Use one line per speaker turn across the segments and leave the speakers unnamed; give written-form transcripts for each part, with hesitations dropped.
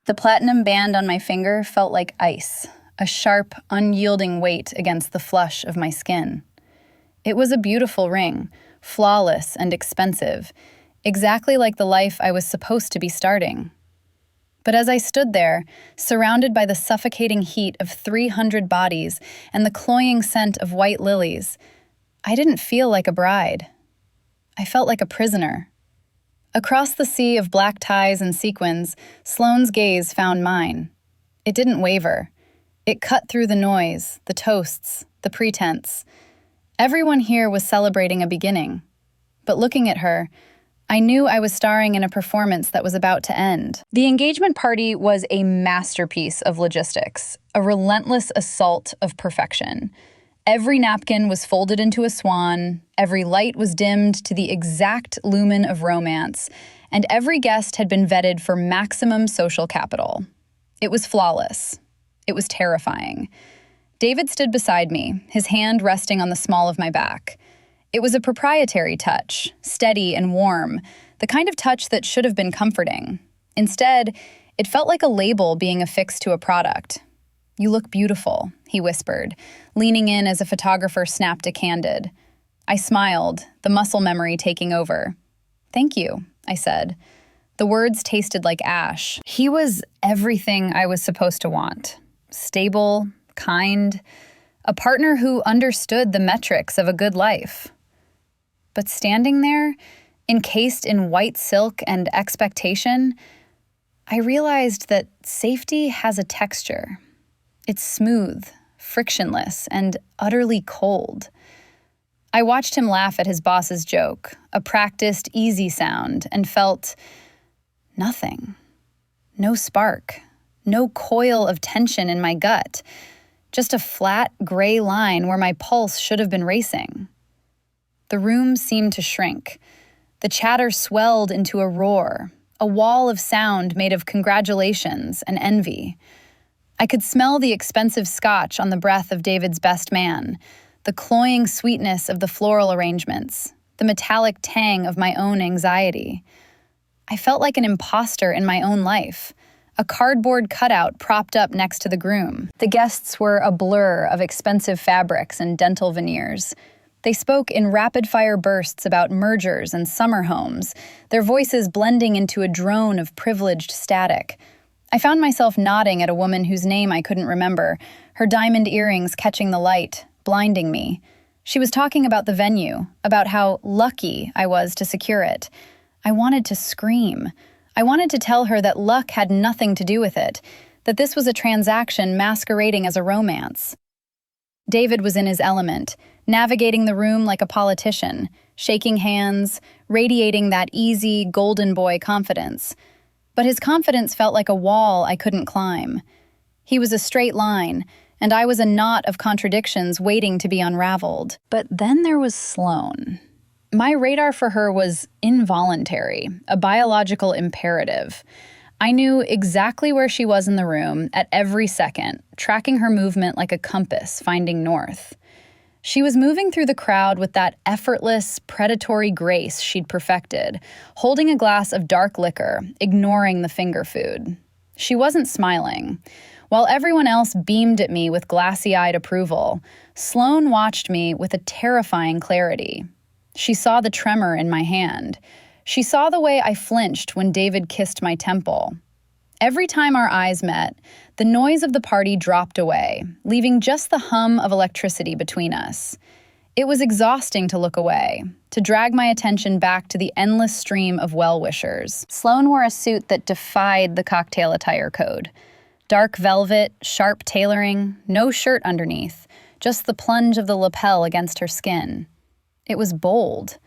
The platinum band on my finger felt like ice, a sharp, unyielding weight against the flush of my skin. It was a beautiful ring, flawless and expensive, exactly like the life I was supposed to be starting. But as I stood there, surrounded by the suffocating heat of 300 bodies and the cloying scent of white lilies, I didn't feel like a bride. I felt like a prisoner. Across the sea of black ties and sequins, Sloane's gaze found mine. It didn't waver. It cut through the noise, the toasts, the pretense. Everyone here was celebrating a beginning. But looking at her, I knew I was starring in a performance that was about to end. The engagement party was a masterpiece of logistics, a relentless assault of perfection. Every napkin was folded into a swan, every light was dimmed to the exact lumen of romance, and every guest had been vetted for maximum social capital. It was flawless. It was terrifying. David stood beside me, his hand resting on the small of my back. It was a proprietary touch, steady and warm, the kind of touch that should have been comforting. Instead, it felt like a label being affixed to a product. "You look beautiful," he whispered, leaning in as a photographer snapped a candid. I smiled, the muscle memory taking over. "Thank you," I said. The words tasted like ash. He was everything I was supposed to want. Stable, kind, a partner who understood the metrics of a good life. But standing there, encased in white silk and expectation, I realized that safety has a texture. It's smooth, frictionless, and utterly cold. I watched him laugh at his boss's joke, a practiced, easy sound, and felt nothing. No spark, no coil of tension in my gut, just a flat, gray line where my pulse should have been racing. The room seemed to shrink. The chatter swelled into a roar, a wall of sound made of congratulations and envy. I could smell the expensive scotch on the breath of David's best man, the cloying sweetness of the floral arrangements, the metallic tang of my own anxiety. I felt like an imposter in my own life, a cardboard cutout propped up next to the groom. The guests were a blur of expensive fabrics and dental veneers. They spoke in rapid-fire bursts about mergers and summer homes, their voices blending into a drone of privileged static. I found myself nodding at a woman whose name I couldn't remember, her diamond earrings catching the light, blinding me. She was talking about the venue, about how lucky I was to secure it. I wanted to scream. I wanted to tell her that luck had nothing to do with it, that this was a transaction masquerading as a romance. David was in his element, navigating the room like a politician, shaking hands, radiating that easy, golden boy confidence. But his confidence felt like a wall I couldn't climb. He was a straight line, and I was a knot of contradictions waiting to be unraveled. But then there was Sloane. My radar for her was involuntary, a biological imperative. I knew exactly where she was in the room at every second, tracking her movement like a compass, finding north. She was moving through the crowd with that effortless, predatory grace she'd perfected, holding a glass of dark liquor, ignoring the finger food. She wasn't smiling. While everyone else beamed at me with glassy-eyed approval, Sloane watched me with a terrifying clarity. She saw the tremor in my hand. She saw the way I flinched when David kissed my temple. Every time our eyes met, the noise of the party dropped away, leaving just the hum of electricity between us. It was exhausting to look away, to drag my attention back to the endless stream of well-wishers. Sloane wore a suit that defied the cocktail attire code. Dark velvet, sharp tailoring, no shirt underneath, just the plunge of the lapel against her skin. It was bold.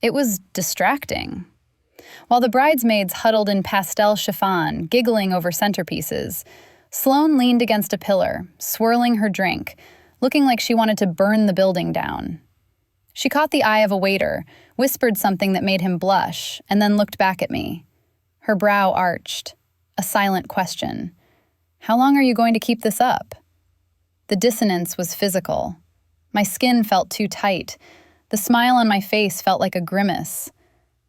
It was distracting. While the bridesmaids huddled in pastel chiffon, giggling over centerpieces, Sloane leaned against a pillar, swirling her drink, looking like she wanted to burn the building down. She caught the eye of a waiter, whispered something that made him blush, and then looked back at me. Her brow arched. A silent question. "How long are you going to keep this up?" The dissonance was physical. My skin felt too tight. The smile on my face felt like a grimace.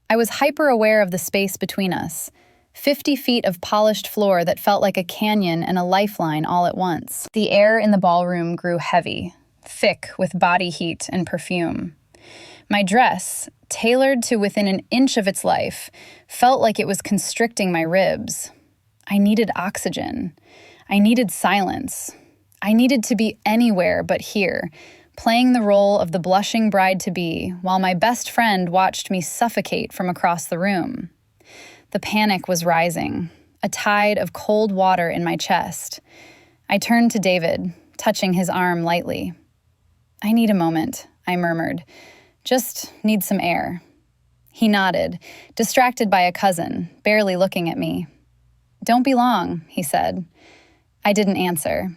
I was hyper-aware of the space between us, 50 feet of polished floor that felt like a canyon and a lifeline all at once. The air in the ballroom grew heavy, thick with body heat and perfume. My dress, tailored to within an inch of its life, felt like it was constricting my ribs. I needed oxygen. I needed silence. I needed to be anywhere but here, playing the role of the blushing bride-to-be while my best friend watched me suffocate from across the room. The panic was rising, a tide of cold water in my chest. I turned to David, touching his arm lightly. "I need a moment," I murmured. "Just need some air." He nodded, distracted by a cousin, barely looking at me. "Don't be long," he said. I didn't answer.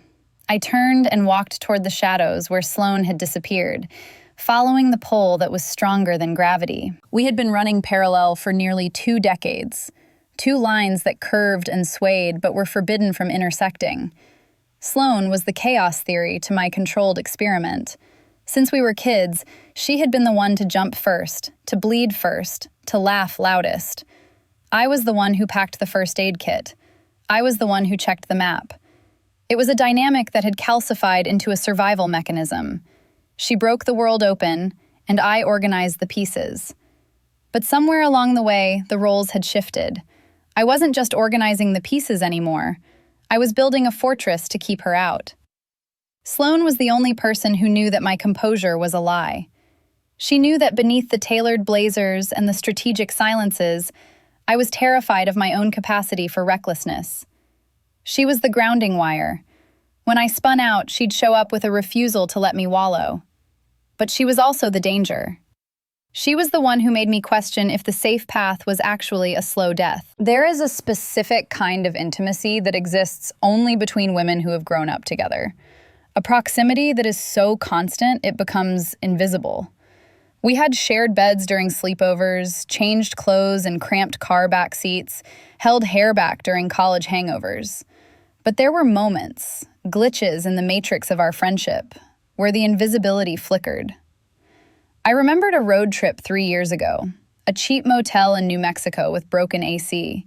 I turned and walked toward the shadows where Sloane had disappeared, following the pull that was stronger than gravity. We had been running parallel for nearly 2 decades, 2 lines that curved and swayed but were forbidden from intersecting. Sloane was the chaos theory to my controlled experiment. Since we were kids, she had been the one to jump first, to bleed first, to laugh loudest. I was the one who packed the first aid kit. I was the one who checked the map. It was a dynamic that had calcified into a survival mechanism. She broke the world open, and I organized the pieces. But somewhere along the way, the roles had shifted. I wasn't just organizing the pieces anymore. I was building a fortress to keep her out. Sloane was the only person who knew that my composure was a lie. She knew that beneath the tailored blazers and the strategic silences, I was terrified of my own capacity for recklessness. She was the grounding wire. When I spun out, she'd show up with a refusal to let me wallow. But she was also the danger. She was the one who made me question if the safe path was actually a slow death. There is a specific kind of intimacy that exists only between women who have grown up together. A proximity that is so constant it becomes invisible. We had shared beds during sleepovers, changed clothes in cramped car back seats, held hair back during college hangovers. But there were moments, glitches in the matrix of our friendship, where the invisibility flickered. I remembered a road trip 3 years ago, a cheap motel in New Mexico with broken AC.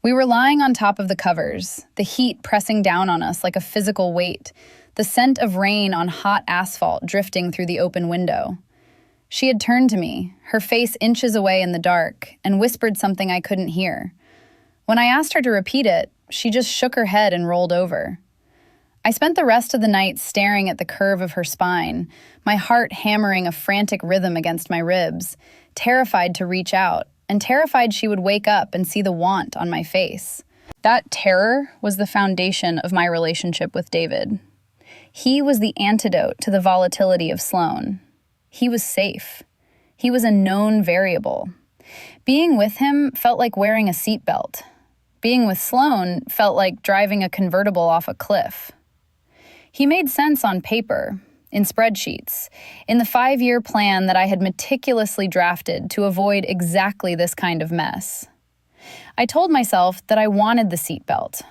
We were lying on top of the covers, the heat pressing down on us like a physical weight, the scent of rain on hot asphalt drifting through the open window. She had turned to me, her face inches away in the dark, and whispered something I couldn't hear. When I asked her to repeat it, she just shook her head and rolled over. I spent the rest of the night staring at the curve of her spine, my heart hammering a frantic rhythm against my ribs, terrified to reach out, and terrified she would wake up and see the want on my face. That terror was the foundation of my relationship with David. He was the antidote to the volatility of Sloane. He was safe. He was a known variable. Being with him felt like wearing a seatbelt. Being with Sloane felt like driving a convertible off a cliff. He made sense on paper, in spreadsheets, in the 5-year plan that I had meticulously drafted to avoid exactly this kind of mess. I told myself that I wanted the seatbelt.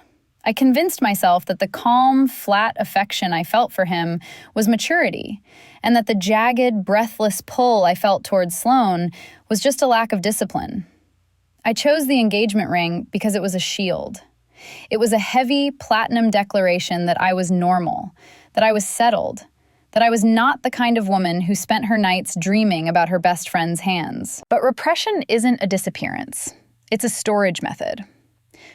I convinced myself that the calm, flat affection I felt for him was maturity, and that the jagged, breathless pull I felt towards Sloane was just a lack of discipline. I chose the engagement ring because it was a shield. It was a heavy, platinum declaration that I was normal, that I was settled, that I was not the kind of woman who spent her nights dreaming about her best friend's hands. But repression isn't a disappearance. It's a storage method.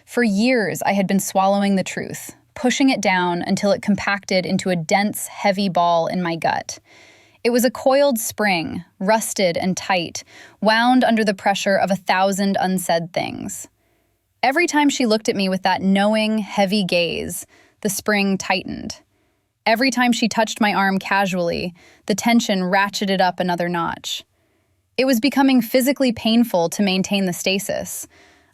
For years, I had been swallowing the truth, pushing it down until it compacted into a dense, heavy ball in my gut. It was a coiled spring, rusted and tight, wound under the pressure of 1,000 unsaid things. Every time she looked at me with that knowing, heavy gaze, the spring tightened. Every time she touched my arm casually, the tension ratcheted up another notch. It was becoming physically painful to maintain the stasis.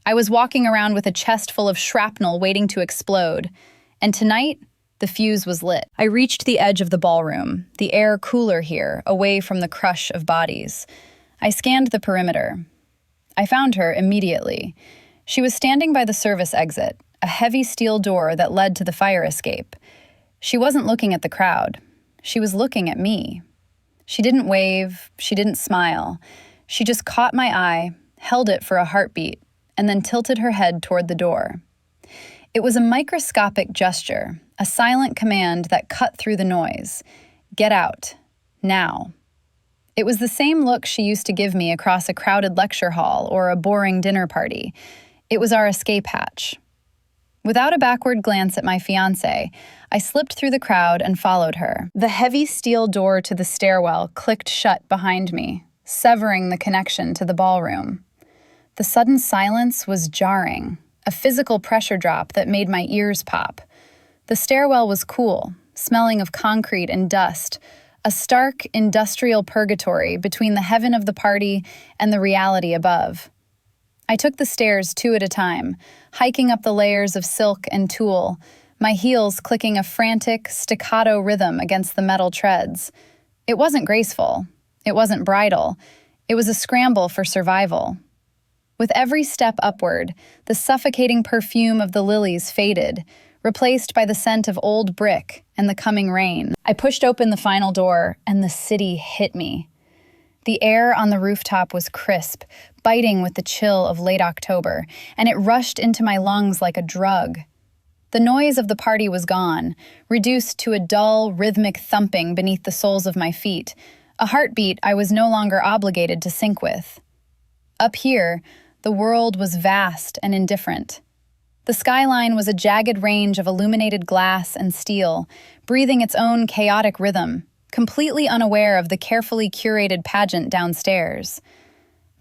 I was walking around with a chest full of shrapnel waiting to explode, and tonight, the fuse was lit. I reached the edge of the ballroom, the air cooler here, away from the crush of bodies. I scanned the perimeter. I found her immediately. She was standing by the service exit, a heavy steel door that led to the fire escape. She wasn't looking at the crowd. She was looking at me. She didn't wave, she didn't smile. She just caught my eye, held it for a heartbeat, and then tilted her head toward the door. It was a microscopic gesture, a silent command that cut through the noise. Get out. Now. It was the same look she used to give me across a crowded lecture hall or a boring dinner party. It was our escape hatch. Without a backward glance at my fiancé, I slipped through the crowd and followed her. The heavy steel door to the stairwell clicked shut behind me, severing the connection to the ballroom. The sudden silence was jarring, a physical pressure drop that made my ears pop. The stairwell was cool, smelling of concrete and dust, a stark industrial purgatory between the heaven of the party and the reality above. I took the stairs 2 at a time, hiking up the layers of silk and tulle, my heels clicking a frantic, staccato rhythm against the metal treads. It wasn't graceful. It wasn't bridal. It was a scramble for survival. With every step upward, the suffocating perfume of the lilies faded, replaced by the scent of old brick and the coming rain. I pushed open the final door, and the city hit me. The air on the rooftop was crisp, biting with the chill of late October, and it rushed into my lungs like a drug. The noise of the party was gone, reduced to a dull, rhythmic thumping beneath the soles of my feet, a heartbeat I was no longer obligated to sync with. Up here, the world was vast and indifferent. The skyline was a jagged range of illuminated glass and steel, breathing its own chaotic rhythm, completely unaware of the carefully curated pageant downstairs.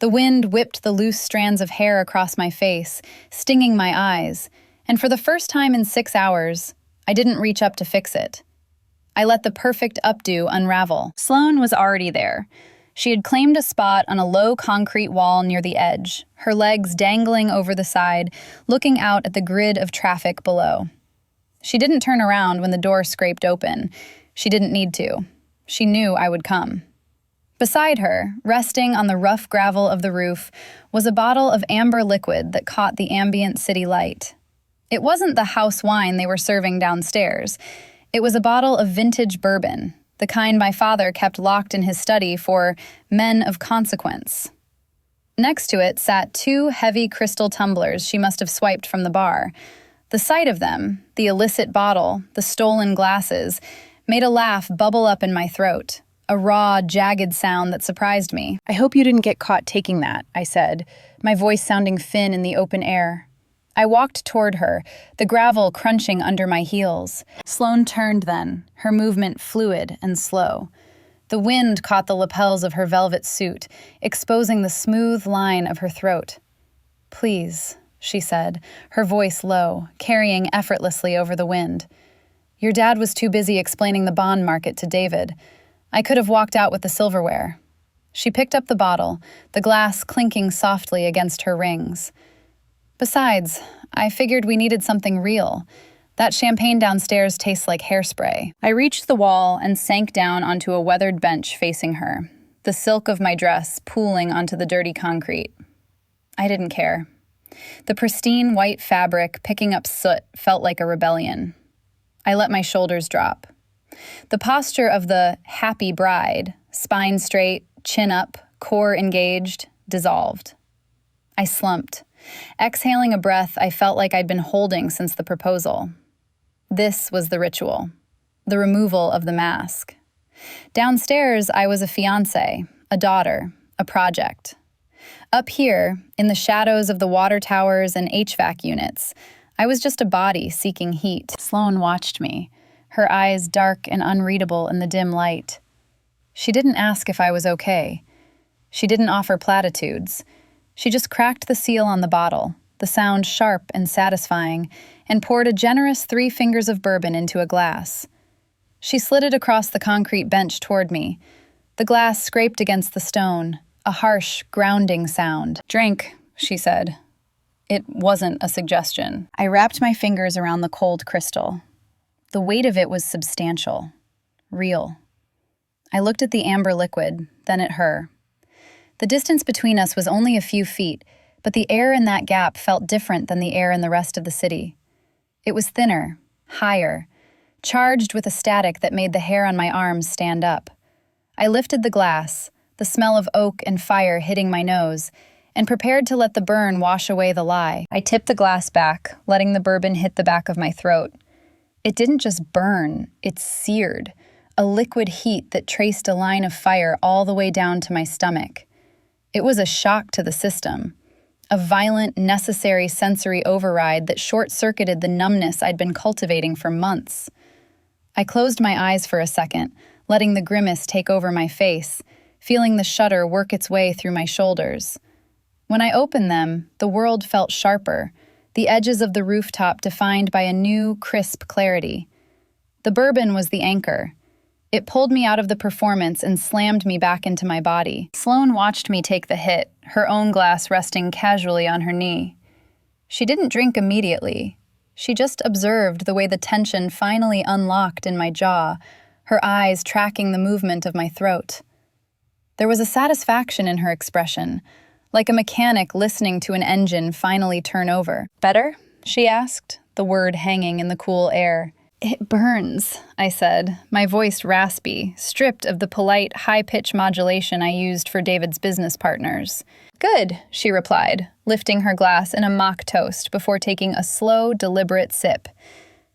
The wind whipped the loose strands of hair across my face, stinging my eyes, and for the first time in 6 hours, I didn't reach up to fix it. I let the perfect updo unravel. Sloane was already there. She had claimed a spot on a low concrete wall near the edge, her legs dangling over the side, looking out at the grid of traffic below. She didn't turn around when the door scraped open. She didn't need to. She knew I would come. Beside her, resting on the rough gravel of the roof, was a bottle of amber liquid that caught the ambient city light. It wasn't the house wine they were serving downstairs. It was a bottle of vintage bourbon, the kind my father kept locked in his study for men of consequence. Next to it sat 2 heavy crystal tumblers she must have swiped from the bar. The sight of them, the illicit bottle, the stolen glasses, made a laugh bubble up in my throat, a raw, jagged sound that surprised me. "I hope you didn't get caught taking that," I said, my voice sounding thin in the open air. I walked toward her, the gravel crunching under my heels. Sloane turned then, her movement fluid and slow. The wind caught the lapels of her velvet suit, exposing the smooth line of her throat. "Please," she said, her voice low, carrying effortlessly over the wind. "Your dad was too busy explaining the bond market to David. I could have walked out with the silverware." She picked up the bottle, the glass clinking softly against her rings. "Besides, I figured we needed something real. That champagne downstairs tastes like hairspray." I reached the wall and sank down onto a weathered bench facing her, the silk of my dress pooling onto the dirty concrete. I didn't care. The pristine white fabric picking up soot felt like a rebellion. I let my shoulders drop. The posture of the happy bride, spine straight, chin up, core engaged, dissolved. I slumped. Exhaling a breath I felt like I'd been holding since the proposal. This was the ritual, the removal of the mask. Downstairs, I was a fiancé, a daughter, a project. Up here, in the shadows of the water towers and HVAC units, I was just a body seeking heat. Sloane watched me, her eyes dark and unreadable in the dim light. She didn't ask if I was okay. She didn't offer platitudes. She just cracked the seal on the bottle, the sound sharp and satisfying, and poured a generous 3 fingers of bourbon into a glass. She slid it across the concrete bench toward me. The glass scraped against the stone, a harsh, grounding sound. "Drink," she said. It wasn't a suggestion. I wrapped my fingers around the cold crystal. The weight of it was substantial, real. I looked at the amber liquid, then at her. The distance between us was only a few feet, but the air in that gap felt different than the air in the rest of the city. It was thinner, higher, charged with a static that made the hair on my arms stand up. I lifted the glass, the smell of oak and fire hitting my nose, and prepared to let the burn wash away the lie. I tipped the glass back, letting the bourbon hit the back of my throat. It didn't just burn, it seared, a liquid heat that traced a line of fire all the way down to my stomach. It was a shock to the system, a violent, necessary sensory override that short-circuited the numbness I'd been cultivating for months. I closed my eyes for a second, letting the grimace take over my face, feeling the shudder work its way through my shoulders. When I opened them, the world felt sharper, the edges of the rooftop defined by a new, crisp clarity. The bourbon was the anchor. It pulled me out of the performance and slammed me back into my body. Sloane watched me take the hit, her own glass resting casually on her knee. She didn't drink immediately. She just observed the way the tension finally unlocked in my jaw, her eyes tracking the movement of my throat. There was a satisfaction in her expression, like a mechanic listening to an engine finally turn over. "Better?" she asked, the word hanging in the cool air. "It burns," I said, my voice raspy, stripped of the polite, high-pitch modulation I used for David's business partners. "Good," she replied, lifting her glass in a mock toast before taking a slow, deliberate sip.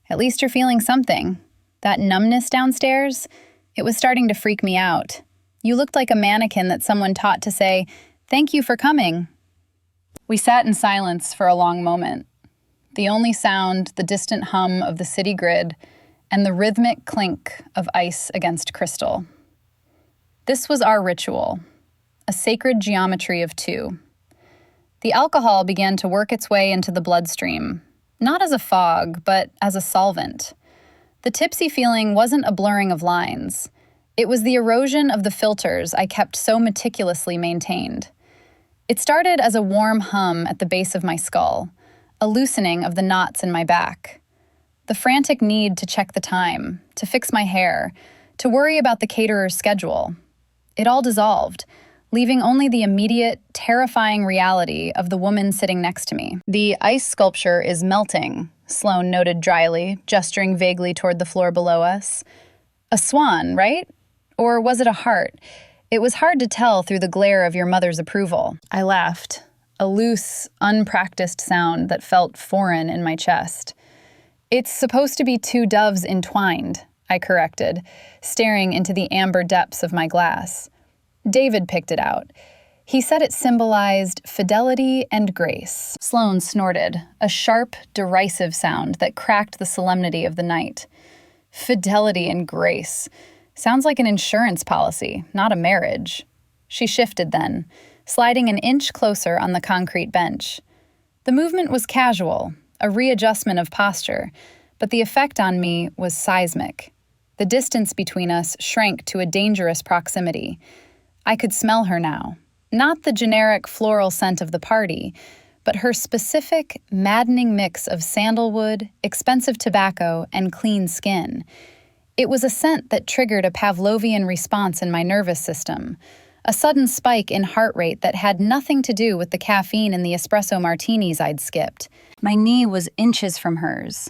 "At least you're feeling something. That numbness downstairs? It was starting to freak me out. You looked like a mannequin that someone taught to say, 'Thank you for coming.'" We sat in silence for a long moment. The only sound, the distant hum of the city grid, and the rhythmic clink of ice against crystal. This was our ritual, a sacred geometry of two. The alcohol began to work its way into the bloodstream, not as a fog, but as a solvent. The tipsy feeling wasn't a blurring of lines. It was the erosion of the filters I kept so meticulously maintained. It started as a warm hum at the base of my skull, a loosening of the knots in my back. The frantic need to check the time, to fix my hair, to worry about the caterer's schedule. It all dissolved, leaving only the immediate, terrifying reality of the woman sitting next to me. "The ice sculpture is melting," Sloane noted dryly, gesturing vaguely toward the floor below us. "A swan, right? Or was it a heart? It was hard to tell through the glare of your mother's approval." I laughed, a loose, unpracticed sound that felt foreign in my chest. "It's supposed to be two doves entwined," I corrected, staring into the amber depths of my glass. David picked it out. He said it symbolized fidelity and grace. Sloane snorted, a sharp, derisive sound that cracked the solemnity of the night. Fidelity and grace. Sounds like an insurance policy, not a marriage. She shifted then, sliding an inch closer on the concrete bench. The movement was casual, a readjustment of posture, but the effect on me was seismic. The distance between us shrank to a dangerous proximity. I could smell her now. Not the generic floral scent of the party, but her specific, maddening mix of sandalwood, expensive tobacco, and clean skin. It was a scent that triggered a Pavlovian response in my nervous system, a sudden spike in heart rate that had nothing to do with the caffeine in the espresso martinis I'd skipped. My knee was inches from hers.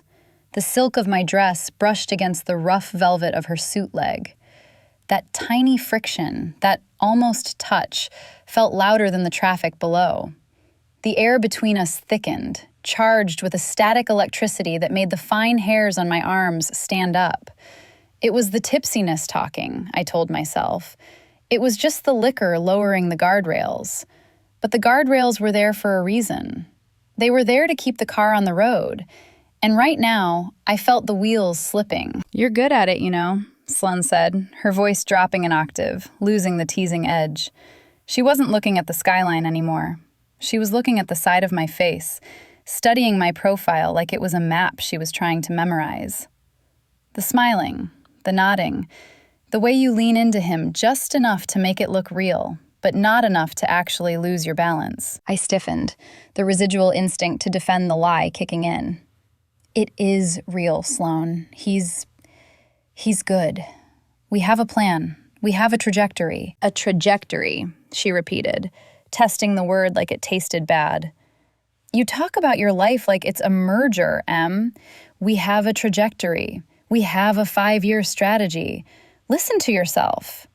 The silk of my dress brushed against the rough velvet of her suit leg. That tiny friction, that almost touch, felt louder than the traffic below. The air between us thickened, charged with a static electricity that made the fine hairs on my arms stand up. It was the tipsiness talking, I told myself. It was just the liquor lowering the guardrails. But the guardrails were there for a reason. They were there to keep the car on the road. And right now, I felt the wheels slipping. "You're good at it, you know," Sloane said, her voice dropping an octave, losing the teasing edge. She wasn't looking at the skyline anymore. She was looking at the side of my face, studying my profile like it was a map she was trying to memorize. The smiling, the nodding, the way you lean into him just enough to make it look real, but not enough to actually lose your balance. I stiffened, the residual instinct to defend the lie kicking in. "It is real, Sloane. He's good. We have a plan. We have a trajectory." "A trajectory," she repeated, testing the word like it tasted bad. "You talk about your life like it's a merger, Em. We have a trajectory. We have a 5-year strategy. Listen to yourself."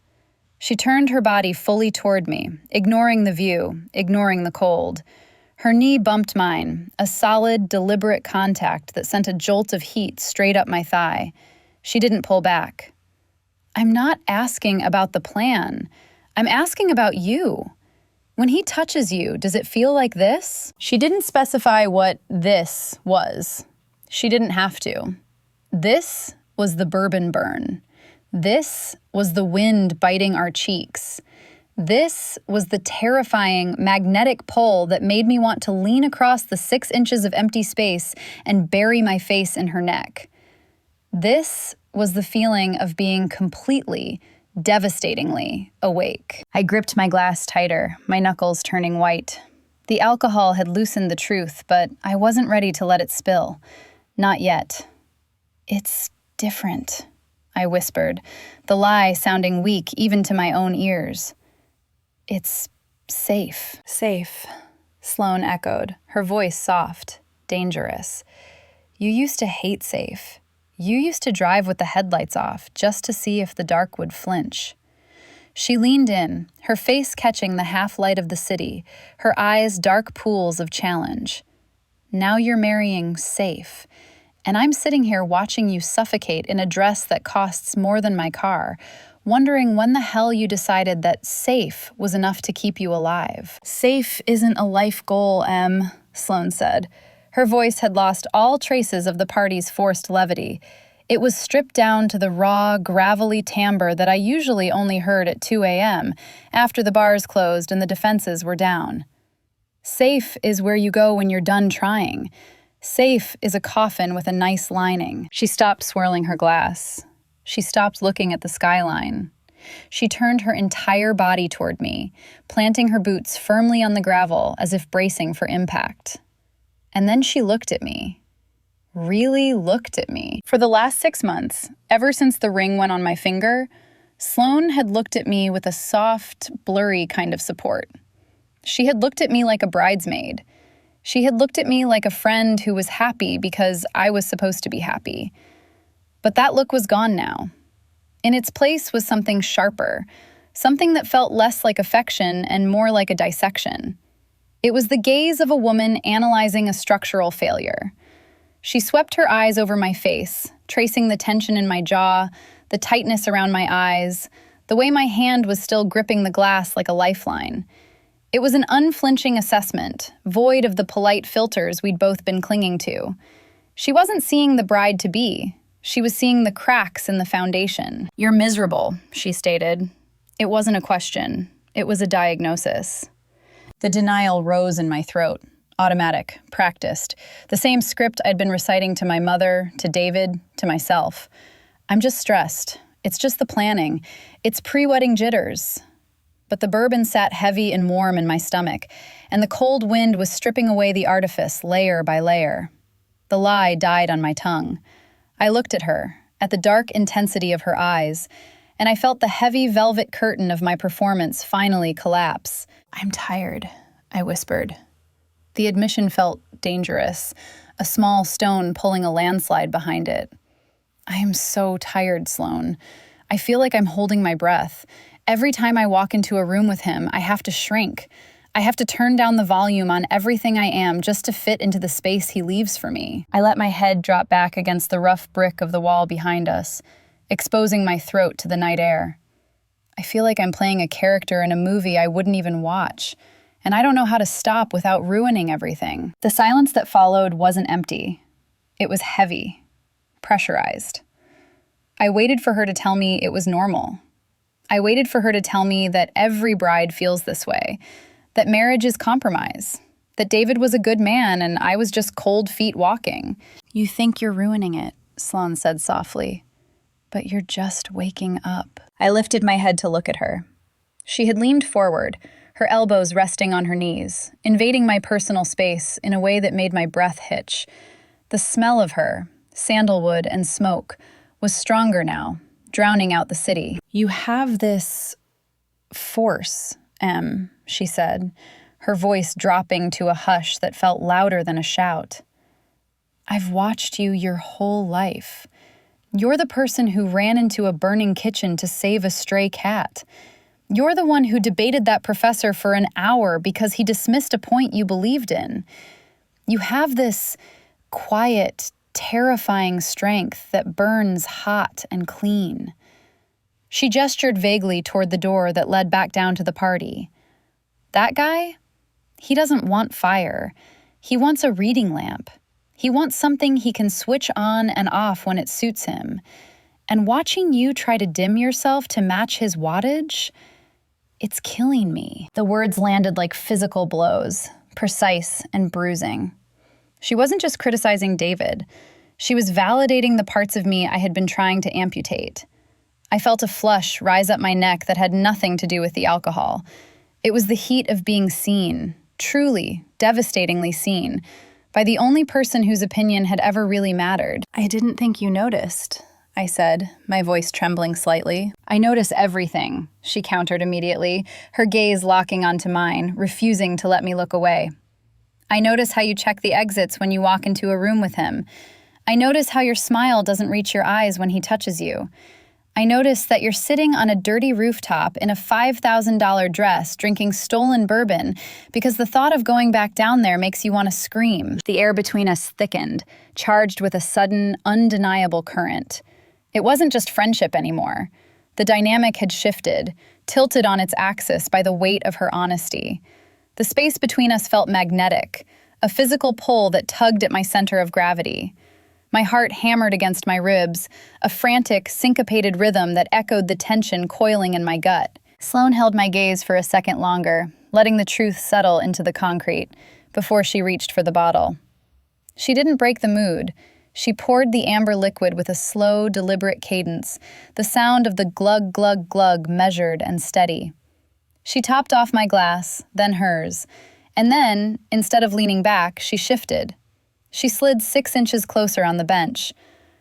She turned her body fully toward me, ignoring the view, ignoring the cold. Her knee bumped mine, a solid, deliberate contact that sent a jolt of heat straight up my thigh. She didn't pull back. I'm not asking about the plan. I'm asking about you. When he touches you, does it feel like this? She didn't specify what this was. She didn't have to. This was the bourbon burn. This was the wind biting our cheeks. This was the terrifying magnetic pull that made me want to lean across the 6 inches of empty space and bury my face in her neck. This was the feeling of being completely, devastatingly awake. I gripped my glass tighter, my knuckles turning white. The alcohol had loosened the truth, but I wasn't ready to let it spill. Not yet. It's different, I whispered, the lie sounding weak even to my own ears. It's safe. Safe, Sloane echoed, her voice soft, dangerous. You used to hate safe. You used to drive with the headlights off just to see if the dark would flinch. She leaned in, her face catching the half-light of the city, her eyes dark pools of challenge. Now you're marrying safe, and I'm sitting here watching you suffocate in a dress that costs more than my car, wondering when the hell you decided that safe was enough to keep you alive. Safe isn't a life goal, Em, Sloane said. Her voice had lost all traces of the party's forced levity. It was stripped down to the raw, gravelly timbre that I usually only heard at 2 a.m., after the bars closed and the defenses were down. Safe is where you go when you're done trying. Safe is a coffin with a nice lining. She stopped swirling her glass. She stopped looking at the skyline. She turned her entire body toward me, planting her boots firmly on the gravel as if bracing for impact. And then she looked at me. Really looked at me. For the last 6 months, ever since the ring went on my finger, Sloane had looked at me with a soft, blurry kind of support. She had looked at me like a bridesmaid. She had looked at me like a friend who was happy because I was supposed to be happy. But that look was gone now. In its place was something sharper, something that felt less like affection and more like a dissection. It was the gaze of a woman analyzing a structural failure. She swept her eyes over my face, tracing the tension in my jaw, the tightness around my eyes, the way my hand was still gripping the glass like a lifeline. It was an unflinching assessment, void of the polite filters we'd both been clinging to. She wasn't seeing the bride-to-be. She was seeing the cracks in the foundation. You're miserable, she stated. It wasn't a question. It was a diagnosis. The denial rose in my throat. Automatic, practiced. The same script I'd been reciting to my mother, to David, to myself. I'm just stressed. It's just the planning. It's pre-wedding jitters. But the bourbon sat heavy and warm in my stomach, and the cold wind was stripping away the artifice layer by layer. The lie died on my tongue. I looked at her, at the dark intensity of her eyes, and I felt the heavy velvet curtain of my performance finally collapse. I'm tired, I whispered. The admission felt dangerous, a small stone pulling a landslide behind it. I am so tired, Sloane. I feel like I'm holding my breath. Every time I walk into a room with him, I have to shrink. I have to turn down the volume on everything I am just to fit into the space he leaves for me. I let my head drop back against the rough brick of the wall behind us, exposing my throat to the night air. I feel like I'm playing a character in a movie I wouldn't even watch, and I don't know how to stop without ruining everything. The silence that followed wasn't empty. It was heavy, pressurized. I waited for her to tell me it was normal. I waited for her to tell me that every bride feels this way, that marriage is compromise, that David was a good man and I was just cold feet walking. You think you're ruining it, Sloane said softly, but you're just waking up. I lifted my head to look at her. She had leaned forward, her elbows resting on her knees, invading my personal space in a way that made my breath hitch. The smell of her, sandalwood and smoke, was stronger now, drowning out the city. You have this force, Em, she said, her voice dropping to a hush that felt louder than a shout. I've watched you your whole life. You're the person who ran into a burning kitchen to save a stray cat. You're the one who debated that professor for an hour because he dismissed a point you believed in. You have this quiet, terrifying strength that burns hot and clean." She gestured vaguely toward the door that led back down to the party. "That guy? He doesn't want fire. He wants a reading lamp. He wants something he can switch on and off when it suits him. And watching you try to dim yourself to match his wattage, it's killing me." The words landed like physical blows, precise and bruising. She wasn't just criticizing David. She was validating the parts of me I had been trying to amputate. I felt a flush rise up my neck that had nothing to do with the alcohol. It was the heat of being seen, truly, devastatingly seen, by the only person whose opinion had ever really mattered. "I didn't think you noticed," I said, my voice trembling slightly. "I notice everything," she countered immediately, her gaze locking onto mine, refusing to let me look away. "I notice how you check the exits when you walk into a room with him. I notice how your smile doesn't reach your eyes when he touches you. I notice that you're sitting on a dirty rooftop in a $5,000 dress drinking stolen bourbon because the thought of going back down there makes you want to scream." The air between us thickened, charged with a sudden, undeniable current. It wasn't just friendship anymore. The dynamic had shifted, tilted on its axis by the weight of her honesty. The space between us felt magnetic, a physical pull that tugged at my center of gravity. My heart hammered against my ribs, a frantic, syncopated rhythm that echoed the tension coiling in my gut. Sloane held my gaze for a second longer, letting the truth settle into the concrete, before she reached for the bottle. She didn't break the mood. She poured the amber liquid with a slow, deliberate cadence, the sound of the glug, glug, glug measured and steady. She topped off my glass, then hers, and then, instead of leaning back, she shifted. She slid 6 inches closer on the bench.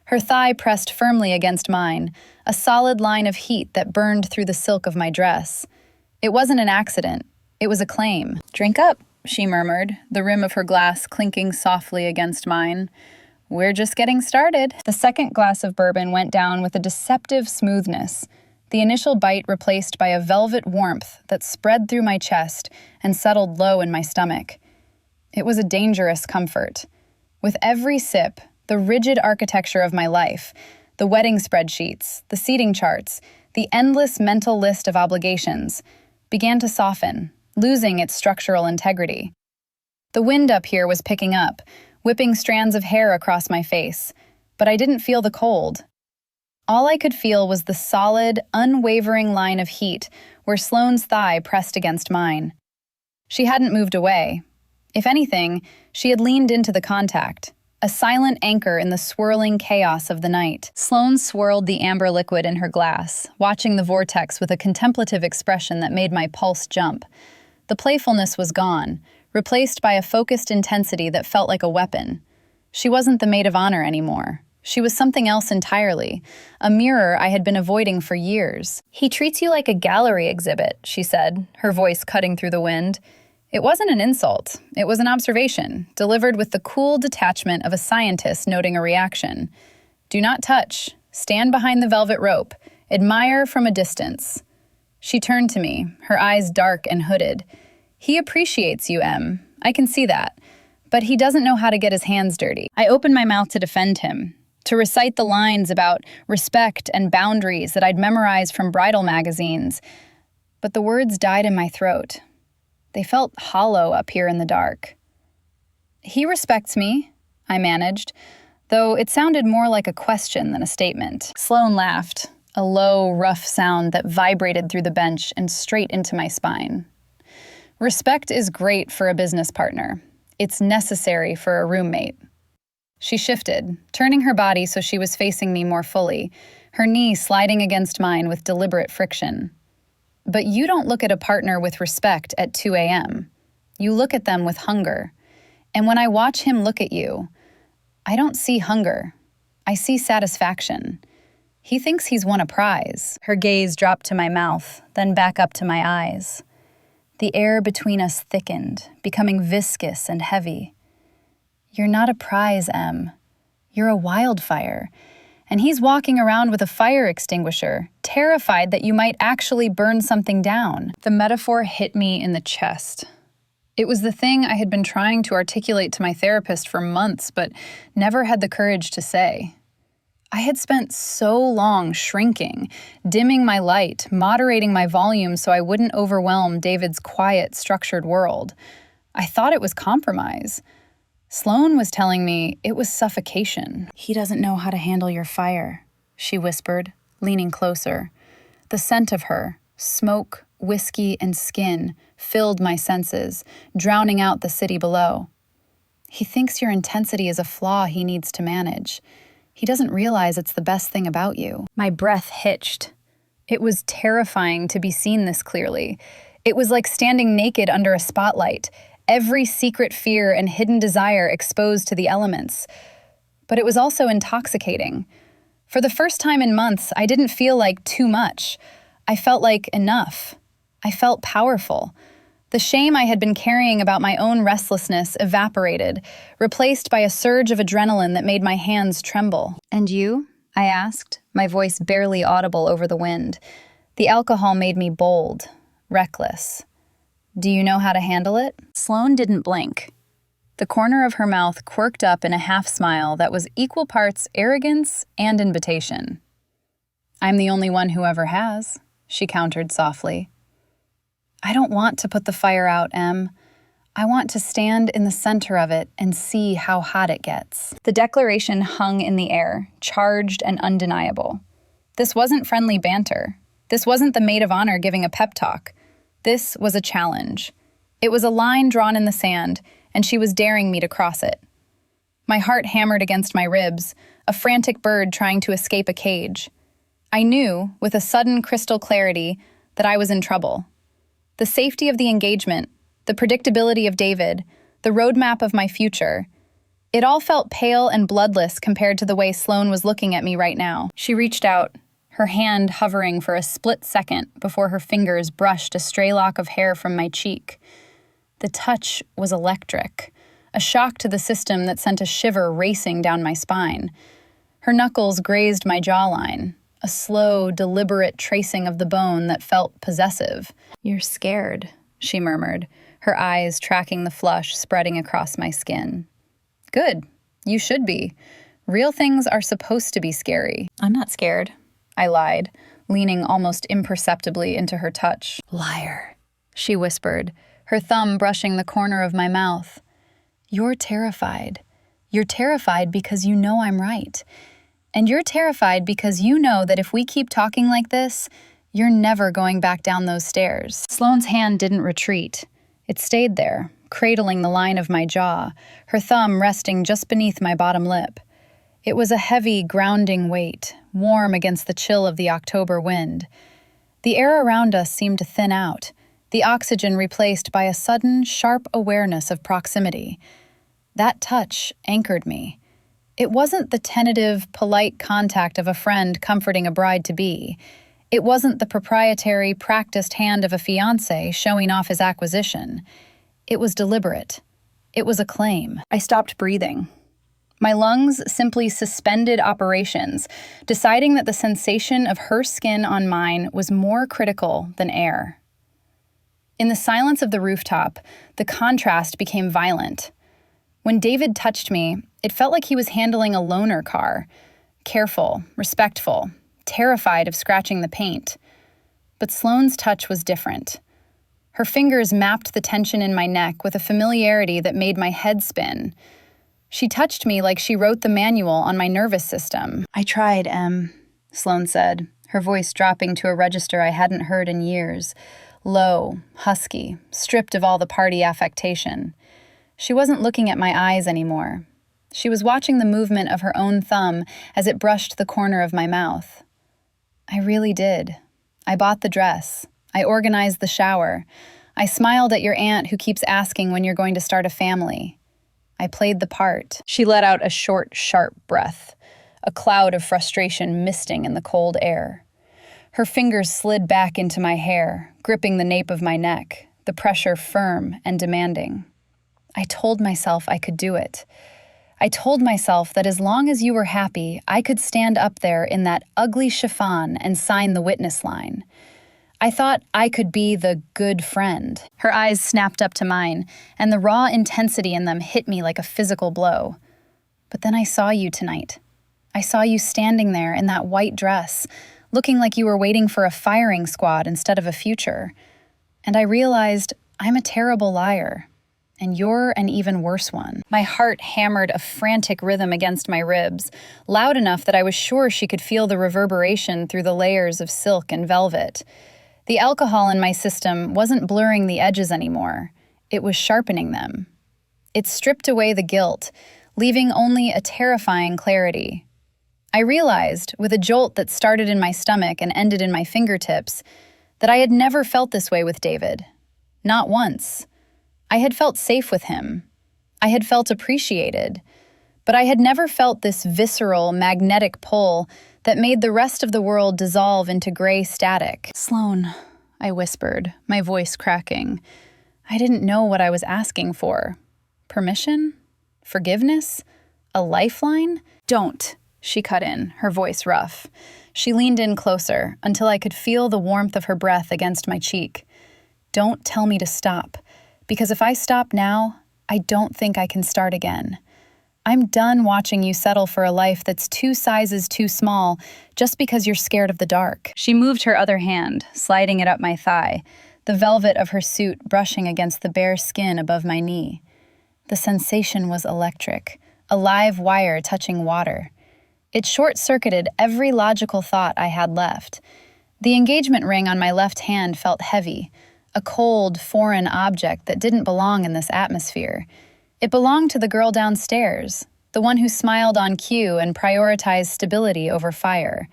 Her thigh pressed firmly against mine, a solid line of heat that burned through the silk of my dress. It wasn't an accident. It was a claim. "Drink up," she murmured, the rim of her glass clinking softly against mine. "We're just getting started." The second glass of bourbon went down with a deceptive smoothness, the initial bite replaced by a velvet warmth that spread through my chest and settled low in my stomach. It was a dangerous comfort. With every sip, the rigid architecture of my life, the wedding spreadsheets, the seating charts, the endless mental list of obligations, began to soften, losing its structural integrity. The wind up here was picking up, whipping strands of hair across my face, but I didn't feel the cold. All I could feel was the solid, unwavering line of heat where Sloane's thigh pressed against mine. She hadn't moved away. If anything, she had leaned into the contact, a silent anchor in the swirling chaos of the night. Sloane swirled the amber liquid in her glass, watching the vortex with a contemplative expression that made my pulse jump. The playfulness was gone, replaced by a focused intensity that felt like a weapon. She wasn't the maid of honor anymore. She was something else entirely, a mirror I had been avoiding for years. "He treats you like a gallery exhibit," she said, her voice cutting through the wind. It wasn't an insult. It was an observation, delivered with the cool detachment of a scientist noting a reaction. "Do not touch. Stand behind the velvet rope. Admire from a distance." She turned to me, her eyes dark and hooded. "He appreciates you, Em. I can see that. But he doesn't know how to get his hands dirty." I opened my mouth to defend him, to recite the lines about respect and boundaries that I'd memorized from bridal magazines. But the words died in my throat. They felt hollow up here in the dark. "He respects me," I managed, though it sounded more like a question than a statement. Sloane laughed, a low, rough sound that vibrated through the bench and straight into my spine. "Respect is great for a business partner. It's necessary for a roommate." She shifted, turning her body so she was facing me more fully, her knee sliding against mine with deliberate friction. "But you don't look at a partner with respect at 2 a.m. You look at them with hunger. And when I watch him look at you, I don't see hunger. I see satisfaction. He thinks he's won a prize." Her gaze dropped to my mouth, then back up to my eyes. The air between us thickened, becoming viscous and heavy. "You're not a prize, Em. You're a wildfire. And he's walking around with a fire extinguisher, terrified that you might actually burn something down. The metaphor hit me in the chest. It was the thing I had been trying to articulate to my therapist for months, but never had the courage to say. I had spent so long shrinking, dimming my light, moderating my volume so I wouldn't overwhelm David's quiet, structured world. I thought it was compromise. Sloane was telling me it was suffocation. "He doesn't know how to handle your fire," she whispered, leaning closer. The scent of her, smoke, whiskey, and skin, filled my senses, drowning out the city below. "He thinks your intensity is a flaw he needs to manage. He doesn't realize it's the best thing about you." My breath hitched. It was terrifying to be seen this clearly. It was like standing naked under a spotlight, every secret fear and hidden desire exposed to the elements. But it was also intoxicating. For the first time in months, I didn't feel like too much. I felt like enough. I felt powerful. The shame I had been carrying about my own restlessness evaporated, replaced by a surge of adrenaline that made my hands tremble. "And you?" I asked, my voice barely audible over the wind. The alcohol made me bold, reckless. "Do you know how to handle it?" Sloane didn't blink. The corner of her mouth quirked up in a half-smile that was equal parts arrogance and invitation. "I'm the only one who ever has," she countered softly. "I don't want to put the fire out, Em. I want to stand in the center of it and see how hot it gets." The declaration hung in the air, charged and undeniable. This wasn't friendly banter. This wasn't the maid of honor giving a pep talk. This was a challenge. It was a line drawn in the sand, and she was daring me to cross it. My heart hammered against my ribs, a frantic bird trying to escape a cage. I knew, with a sudden crystal clarity, that I was in trouble. The safety of the engagement, the predictability of David, the roadmap of my future, it all felt pale and bloodless compared to the way Sloane was looking at me right now. She reached out, her hand hovering for a split second before her fingers brushed a stray lock of hair from my cheek. The touch was electric, a shock to the system that sent a shiver racing down my spine. Her knuckles grazed my jawline, a slow, deliberate tracing of the bone that felt possessive. "You're scared," she murmured, her eyes tracking the flush spreading across my skin. "Good. You should be. Real things are supposed to be scary." "I'm not scared," I lied, leaning almost imperceptibly into her touch. "Liar," she whispered, her thumb brushing the corner of my mouth. "You're terrified. You're terrified because you know I'm right. And you're terrified because you know that if we keep talking like this, you're never going back down those stairs." Sloane's hand didn't retreat. It stayed there, cradling the line of my jaw, her thumb resting just beneath my bottom lip. It was a heavy, grounding weight, warm against the chill of the October wind. The air around us seemed to thin out, the oxygen replaced by a sudden, sharp awareness of proximity. That touch anchored me. It wasn't the tentative, polite contact of a friend comforting a bride-to-be. It wasn't the proprietary, practiced hand of a fiancé showing off his acquisition. It was deliberate. It was a claim. I stopped breathing. My lungs simply suspended operations, deciding that the sensation of her skin on mine was more critical than air. In the silence of the rooftop, the contrast became violent. When David touched me, it felt like he was handling a loaner car, careful, respectful, terrified of scratching the paint. But Sloane's touch was different. Her fingers mapped the tension in my neck with a familiarity that made my head spin. She touched me like she wrote the manual on my nervous system. "I tried, Em," Sloane said, her voice dropping to a register I hadn't heard in years. Low, husky, stripped of all the party affectation. She wasn't looking at my eyes anymore. She was watching the movement of her own thumb as it brushed the corner of my mouth. "I really did. I bought the dress. I organized the shower. I smiled at your aunt who keeps asking when you're going to start a family. I played the part." She let out a short, sharp breath, a cloud of frustration misting in the cold air. Her fingers slid back into my hair, gripping the nape of my neck, the pressure firm and demanding. I told myself I could do it. I told myself that as long as you were happy, I could stand up there in that ugly chiffon and sign the witness line. I thought I could be the good friend. Her eyes snapped up to mine, and the raw intensity in them hit me like a physical blow. But then I saw you tonight. I saw you standing there in that white dress, looking like you were waiting for a firing squad instead of a future. And I realized I'm a terrible liar, and you're an even worse one. My heart hammered a frantic rhythm against my ribs, loud enough that I was sure she could feel the reverberation through the layers of silk and velvet. The alcohol in my system wasn't blurring the edges anymore. It was sharpening them. It stripped away the guilt, leaving only a terrifying clarity. I realized, with a jolt that started in my stomach and ended in my fingertips, that I had never felt this way with David. Not once. I had felt safe with him. I had felt appreciated. But I had never felt this visceral, magnetic pull that made the rest of the world dissolve into gray static. "Sloan," I whispered, my voice cracking. I didn't know what I was asking for. Permission? Forgiveness? A lifeline? "Don't," she cut in, her voice rough. She leaned in closer until I could feel the warmth of her breath against my cheek. "Don't tell me to stop, because if I stop now, I don't think I can start again. I'm done watching you settle for a life that's 2 sizes too small just because you're scared of the dark." She moved her other hand, sliding it up my thigh, the velvet of her suit brushing against the bare skin above my knee. The sensation was electric, a live wire touching water. It short-circuited every logical thought I had left. The engagement ring on my left hand felt heavy, a cold, foreign object that didn't belong in this atmosphere. It belonged to the girl downstairs, the one who smiled on cue and prioritized stability over fire.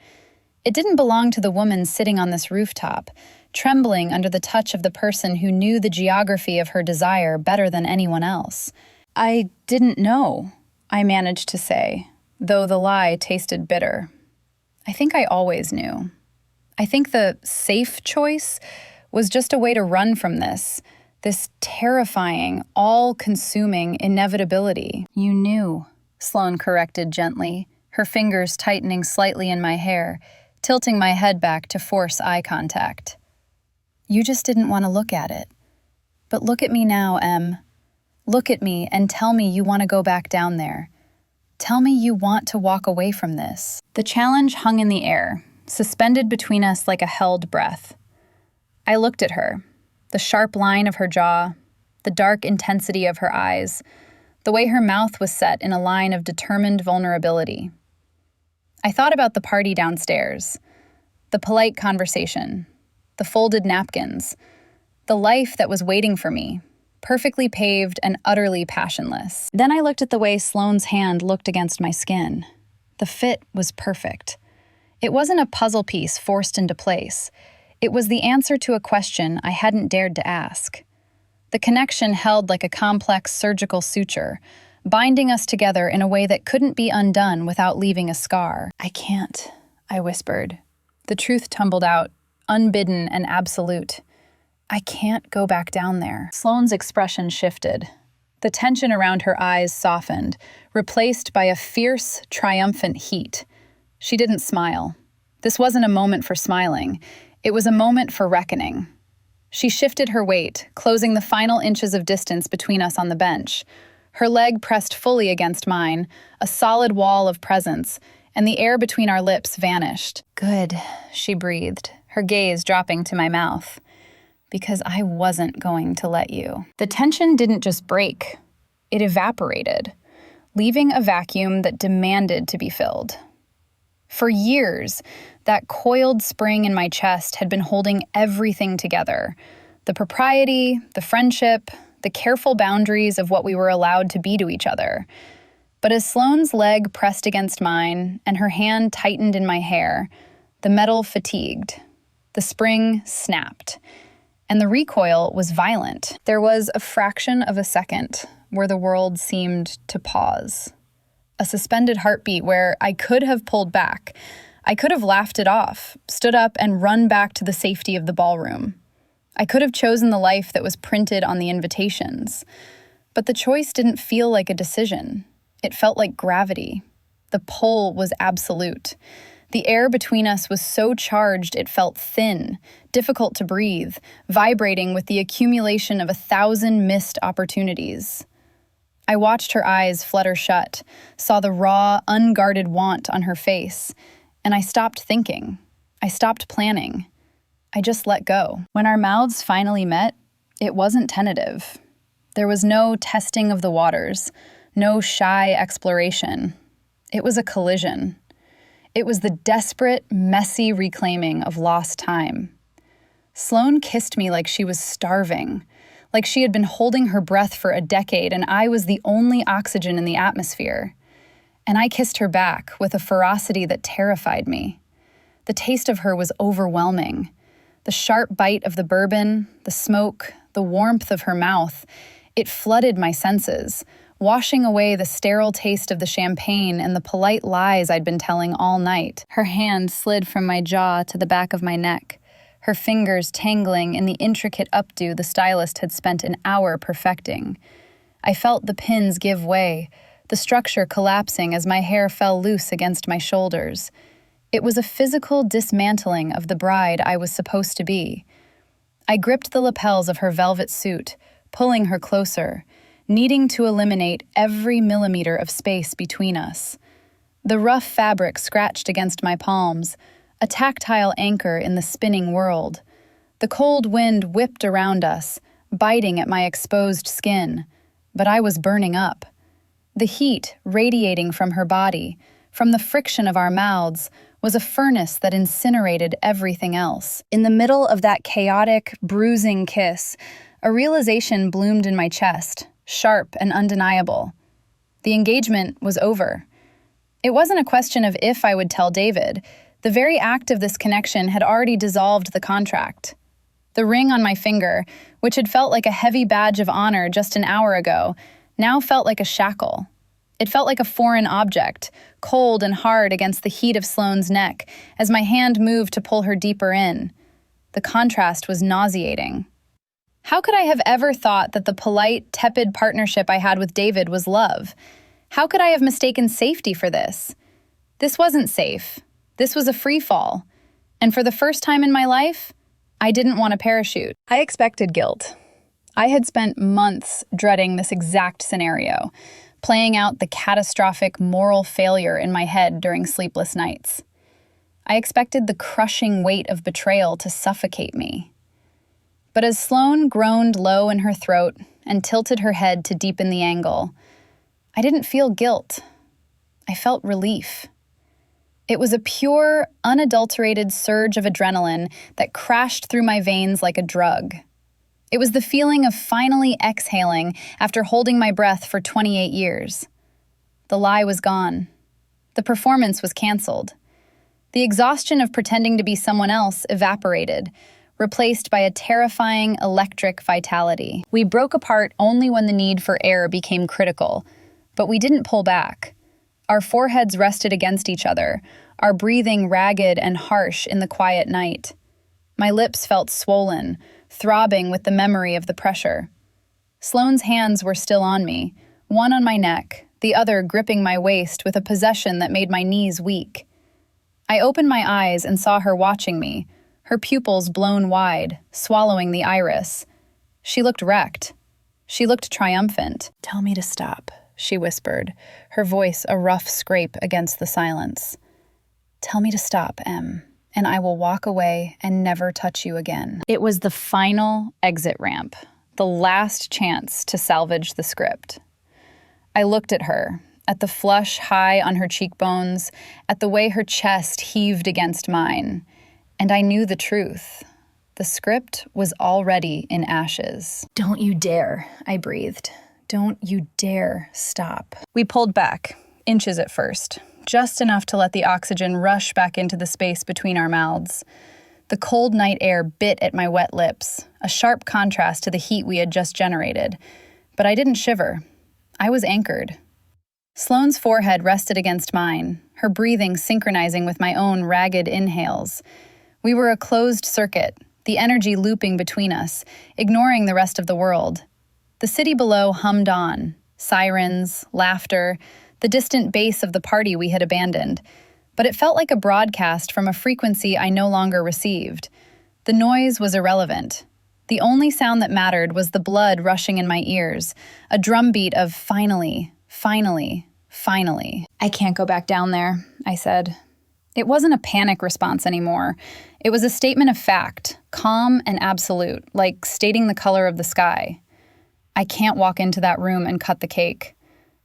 It didn't belong to the woman sitting on this rooftop, trembling under the touch of the person who knew the geography of her desire better than anyone else. "I didn't know," I managed to say, though the lie tasted bitter. I think I always knew. I think the safe choice was just a way to run from this terrifying, all-consuming inevitability. "You knew," Sloan corrected gently, her fingers tightening slightly in my hair, tilting my head back to force eye contact. "You just didn't want to look at it. But look at me now, Em. Look at me and tell me you want to go back down there. Tell me you want to walk away from this." The challenge hung in the air, suspended between us like a held breath. I looked at her, the sharp line of her jaw, the dark intensity of her eyes, the way her mouth was set in a line of determined vulnerability. I thought about the party downstairs, the polite conversation, the folded napkins, the life that was waiting for me, perfectly paved and utterly passionless. Then I looked at the way Sloane's hand looked against my skin. The fit was perfect. It wasn't a puzzle piece forced into place. It was the answer to a question I hadn't dared to ask. The connection held like a complex surgical suture, binding us together in a way that couldn't be undone without leaving a scar. "I can't," I whispered. The truth tumbled out, unbidden and absolute. "I can't go back down there." Sloane's expression shifted. The tension around her eyes softened, replaced by a fierce, triumphant heat. She didn't smile. This wasn't a moment for smiling. It was a moment for reckoning. She shifted her weight, closing the final inches of distance between us on the bench. Her leg pressed fully against mine, a solid wall of presence, and the air between our lips vanished. "Good," she breathed, her gaze dropping to my mouth. "Because I wasn't going to let you." The tension didn't just break. It evaporated, leaving a vacuum that demanded to be filled. For years, that coiled spring in my chest had been holding everything together. The propriety, the friendship, the careful boundaries of what we were allowed to be to each other. But as Sloane's leg pressed against mine and her hand tightened in my hair, the metal fatigued. The spring snapped. And the recoil was violent. There was a fraction of a second where the world seemed to pause. A suspended heartbeat where I could have pulled back. I could have laughed it off, stood up and run back to the safety of the ballroom. I could have chosen the life that was printed on the invitations. But the choice didn't feel like a decision. It felt like gravity. The pull was absolute. The air between us was so charged it felt thin, difficult to breathe, vibrating with the accumulation of 1,000 missed opportunities. I watched her eyes flutter shut, saw the raw, unguarded want on her face, and I stopped thinking. I stopped planning. I just let go. When our mouths finally met, it wasn't tentative. There was no testing of the waters, no shy exploration. It was a collision. It was the desperate, messy reclaiming of lost time. Sloane kissed me like she was starving, like she had been holding her breath for a decade and I was the only oxygen in the atmosphere. And I kissed her back with a ferocity that terrified me. The taste of her was overwhelming. The sharp bite of the bourbon, the smoke, the warmth of her mouth, it flooded my senses, washing away the sterile taste of the champagne and the polite lies I'd been telling all night. Her hand slid from my jaw to the back of my neck, her fingers tangling in the intricate updo the stylist had spent an hour perfecting. I felt the pins give way, the structure collapsing as my hair fell loose against my shoulders. It was a physical dismantling of the bride I was supposed to be. I gripped the lapels of her velvet suit, pulling her closer, needing to eliminate every millimeter of space between us. The rough fabric scratched against my palms, a tactile anchor in the spinning world. The cold wind whipped around us, biting at my exposed skin, but I was burning up. The heat radiating from her body, from the friction of our mouths, was a furnace that incinerated everything else. In the middle of that chaotic, bruising kiss, a realization bloomed in my chest, sharp and undeniable. The engagement was over. It wasn't a question of if I would tell David. The very act of this connection had already dissolved the contract. The ring on my finger, which had felt like a heavy badge of honor just an hour ago, now felt like a shackle. It felt like a foreign object, cold and hard against the heat of Sloane's neck as my hand moved to pull her deeper in. The contrast was nauseating. How could I have ever thought that the polite, tepid partnership I had with David was love? How could I have mistaken safety for this? This wasn't safe. This was a free fall. And for the first time in my life, I didn't want a parachute. I expected guilt. I had spent months dreading this exact scenario, playing out the catastrophic moral failure in my head during sleepless nights. I expected the crushing weight of betrayal to suffocate me. But as Sloane groaned low in her throat and tilted her head to deepen the angle, I didn't feel guilt. I felt relief. It was a pure, unadulterated surge of adrenaline that crashed through my veins like a drug. It was the feeling of finally exhaling after holding my breath for 28 years. The lie was gone. The performance was canceled. The exhaustion of pretending to be someone else evaporated, replaced by a terrifying electric vitality. We broke apart only when the need for air became critical, but we didn't pull back. Our foreheads rested against each other, our breathing ragged and harsh in the quiet night. My lips felt swollen, throbbing with the memory of the pressure. Sloane's hands were still on me, one on my neck, the other gripping my waist with a possession that made my knees weak. I opened my eyes and saw her watching me, her pupils blown wide, swallowing the iris. She looked wrecked. She looked triumphant. "Tell me to stop," she whispered, her voice a rough scrape against the silence. "Tell me to stop, Em, and I will walk away and never touch you again." It was the final exit ramp, the last chance to salvage the script. I looked at her, at the flush high on her cheekbones, at the way her chest heaved against mine, and I knew the truth. The script was already in ashes. "Don't you dare," I breathed. "Don't you dare stop." We pulled back, inches at first, just enough to let the oxygen rush back into the space between our mouths. The cold night air bit at my wet lips, a sharp contrast to the heat we had just generated. But I didn't shiver. I was anchored. Sloane's forehead rested against mine, her breathing synchronizing with my own ragged inhales. We were a closed circuit, the energy looping between us, ignoring the rest of the world. The city below hummed on, sirens, laughter, the distant bass of the party we had abandoned. But it felt like a broadcast from a frequency I no longer received. The noise was irrelevant. The only sound that mattered was the blood rushing in my ears, a drumbeat of finally, finally, finally. "I can't go back down there," I said. It wasn't a panic response anymore. It was a statement of fact, calm and absolute, like stating the color of the sky. I can't walk into that room and cut the cake.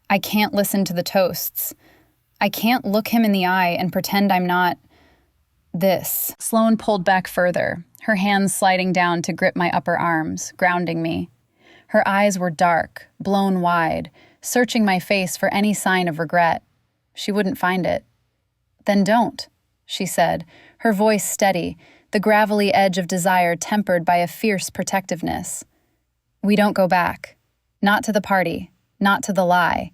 I can't listen to the toasts. I can't look him in the eye and pretend I'm not this. Sloane pulled back further, her hands sliding down to grip my upper arms, grounding me. Her eyes were dark, blown wide, searching my face for any sign of regret. She wouldn't find it. "Then don't," she said, her voice steady, the gravelly edge of desire tempered by a fierce protectiveness. "We don't go back. Not to the party, not to the lie.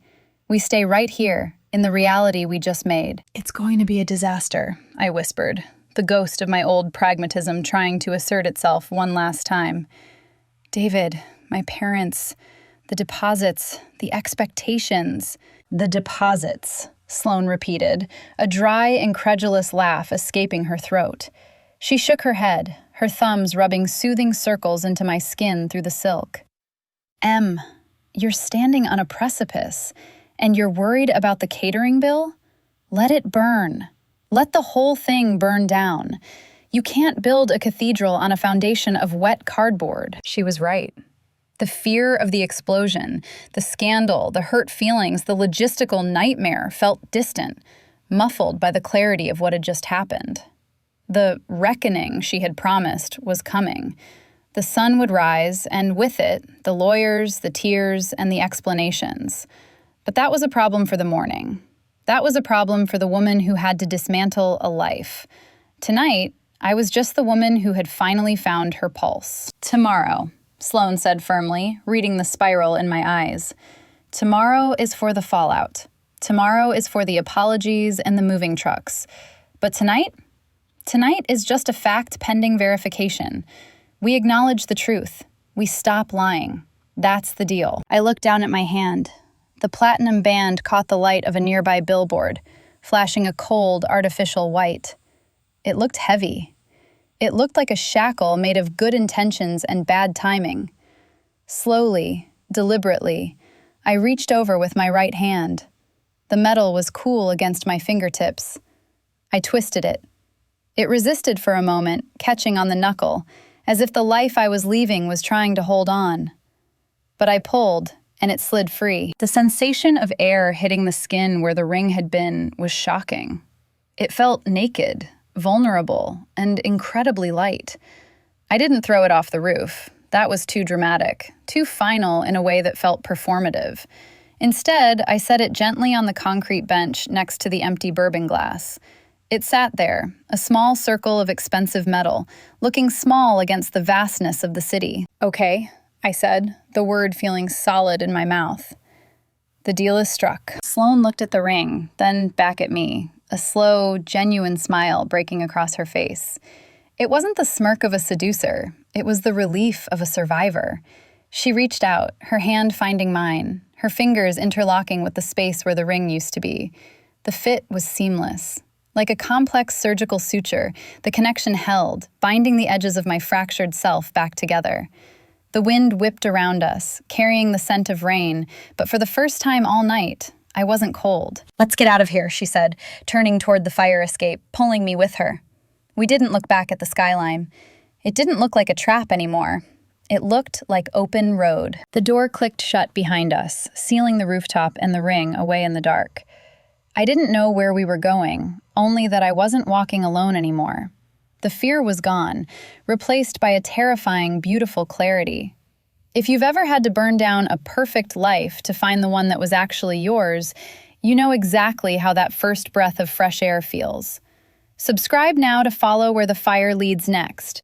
We stay right here, in the reality we just made." "It's going to be a disaster," I whispered, the ghost of my old pragmatism trying to assert itself one last time. "David, my parents, the deposits, the expectations." "The deposits," Sloane repeated, a dry, incredulous laugh escaping her throat. She shook her head, her thumbs rubbing soothing circles into my skin through the silk. "Em, you're standing on a precipice, and you're worried about the catering bill? Let it burn. Let the whole thing burn down. You can't build a cathedral on a foundation of wet cardboard." She was right. The fear of the explosion, the scandal, the hurt feelings, the logistical nightmare felt distant, muffled by the clarity of what had just happened. The reckoning she had promised was coming. The sun would rise, and with it, the lawyers, the tears, and the explanations. But that was a problem for the morning. That was a problem for the woman who had to dismantle a life. Tonight, I was just the woman who had finally found her pulse. "Tomorrow," Sloane said firmly, reading the spiral in my eyes. "Tomorrow is for the fallout. Tomorrow is for the apologies and the moving trucks. But tonight? Tonight is just a fact pending verification. We acknowledge the truth. We stop lying. That's the deal." I looked down at my hand. The platinum band caught the light of a nearby billboard, flashing a cold, artificial white. It looked heavy. It looked like a shackle made of good intentions and bad timing. Slowly, deliberately, I reached over with my right hand. The metal was cool against my fingertips. I twisted it. It resisted for a moment, catching on the knuckle, as if the life I was leaving was trying to hold on. But I pulled, and it slid free. The sensation of air hitting the skin where the ring had been was shocking. It felt naked, vulnerable, and incredibly light. I didn't throw it off the roof. That was too dramatic, too final in a way that felt performative. Instead, I set it gently on the concrete bench next to the empty bourbon glass. It sat there, a small circle of expensive metal, looking small against the vastness of the city. "Okay," I said, the word feeling solid in my mouth. "The deal is struck." Sloane looked at the ring, then back at me, a slow, genuine smile breaking across her face. It wasn't the smirk of a seducer. It was the relief of a survivor. She reached out, her hand finding mine, her fingers interlocking with the space where the ring used to be. The fit was seamless. Like a complex surgical suture, the connection held, binding the edges of my fractured self back together. The wind whipped around us, carrying the scent of rain, but for the first time all night, I wasn't cold. "Let's get out of here," she said, turning toward the fire escape, pulling me with her. We didn't look back at the skyline. It didn't look like a trap anymore. It looked like open road. The door clicked shut behind us, sealing the rooftop and the ring away in the dark. I didn't know where we were going, only that I wasn't walking alone anymore. The fear was gone, replaced by a terrifying, beautiful clarity. If you've ever had to burn down a perfect life to find the one that was actually yours, you know exactly how that first breath of fresh air feels. Subscribe now to follow where the fire leads next.